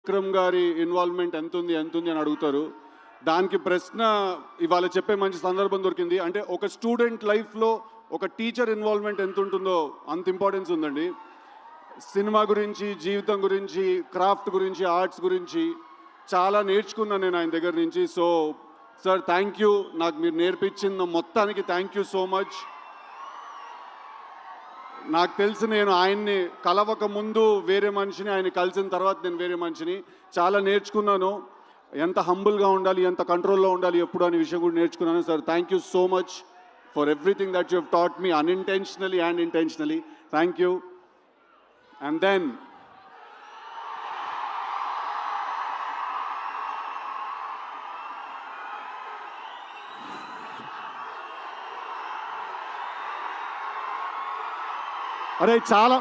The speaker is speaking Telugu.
విక్రమ్ గారి ఇన్వాల్వ్మెంట్ ఎంతుంది అని అడుగుతారు. దానికి ప్రశ్న ఇవాళ చెప్పే మంచి సందర్భం దొరికింది. అంటే ఒక స్టూడెంట్ లైఫ్లో ఒక టీచర్ ఇన్వాల్వ్మెంట్ ఎంత ఉంటుందో అంత ఇంపార్టెన్స్ ఉందండి. సినిమా గురించి, జీవితం గురించి, క్రాఫ్ట్ గురించి, ఆర్ట్స్ గురించి చాలా నేర్చుకున్నాను నేను ఆయన దగ్గర నుంచి. So sir, thank you. నాకు మీరు నేర్పించిన మొత్తానికి థ్యాంక్ యూ సో మచ్. నాకు తెలిసి నేను ఆయన్ని కలవక ముందు వేరే మనిషిని, ఆయన కలిసిన తర్వాత నేను వేరే మనిషిని. చాలా నేర్చుకున్నాను. ఎంత హంబుల్గా ఉండాలి, ఎంత కంట్రోల్లో ఉండాలి ఎప్పుడు అనే విషయం కూడా నేర్చుకున్నాను. Sir, thank you so much for everything that you have taught me unintentionally and intentionally. Thank you. And then అరే చాలా